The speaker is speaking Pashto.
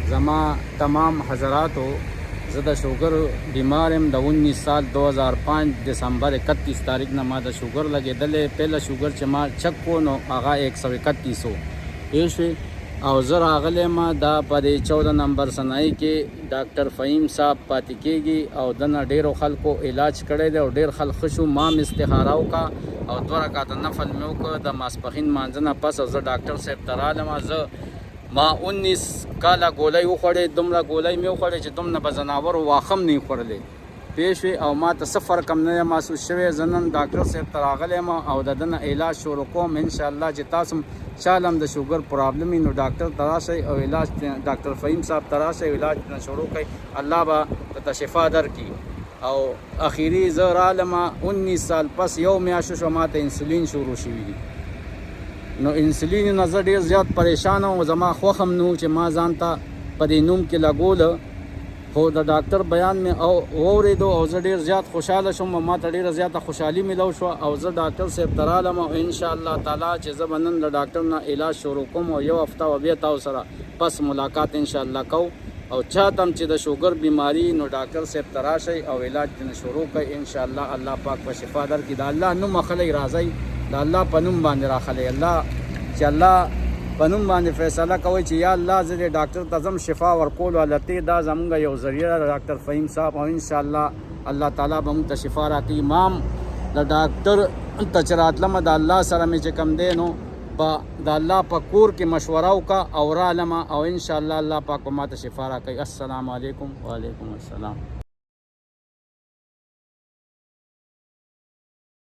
زما تمام حضراتو، زه د شوګر بیمار یم. د 19 سال 2005 دسمبر 31 تاریخ نه ما د شوګر لګېدلې. پهله شوګر چې ما چک کو نو هغه 131 و ایشوي، او زه راغلی ما دا په دې 14 نمبر سنایي کې ډاکټر فهیم صاحب پاتې کېږي، او دنه ډېرو خلکو علاج کړی دی او ډېر خلک ښه شو. ما م استخاره وکړه او 2 رکعته نفل مې وکړه د ماسپښین مانځه نه پس، او زه ډاکټر صاحب ته رالم. زه ما 19 کاله ګولۍ وخوړې، دومره ګولۍ مې وخوړې چې دومره به ځناورو واښه م نه خوړلی پوه شوې، او ما ته څه فرق هم نه محسوس شوی. زه نن ډاکټر صاحب ته راغلی یم او د ده نه علاج شروع کوم انشاءالله. چې تاسو چاله هم د شوګر پرابلم وي نو ډاکټر ته راشئ او علاج ډاکټر فهیم صاحب ته راشئ، علاج نه شروع کوئ، الله به درته شفا درکړي. او اخیري زه رالم 19 سال پس یو میاشت شو ما ته انسولین شروع شوي دي. نو انسولین نه زه ډېر زیات پریشان وم، زما خوښ هم نه و چې ما ځان ته په دې نوم کې لګوله، خو د ډاکټر بیان مې واورېدو او زه ډېر زیات خوشحاله شوم. ما ته ډېره زیاته خوشحالي میلو شوه او زه ډاکټر صاحب ته رالم او انشاءالله تعالی چې زه به نن د ډاکټر نه علاج شروع کوم او یو هفته به بیا تاسو سره پس ملاقات انشاءالله کوو. او چاته هم چې د شوګر بیماري نو ډاکټر صاحب ته راشئ او علاج ترې شروع کړئ انشاءالله. الله پاک په شفا درکړي. د الله نوم اخلئ، راځئ د الله په نوم باندې راخلئ. الله چې الله په نوم باندې فیصله کوي چې یا الله زه دې ډاکټر ته ځم شفا ورکولو التې دا زمونږ یو ذریعه ده ډاکټر فهیم صاحب، او انشاءالله الله تعالی به موږ ته شفا راکړي. امام د ډاکټر ته چې راتلمه د الله سره مې چې کوم دی نو د الله په کور کې مشوره وکړه او رالمه، او انشاءالله الله پاک به ما ته شفا راکړي. السلام علیکم. وعلیکم السلام.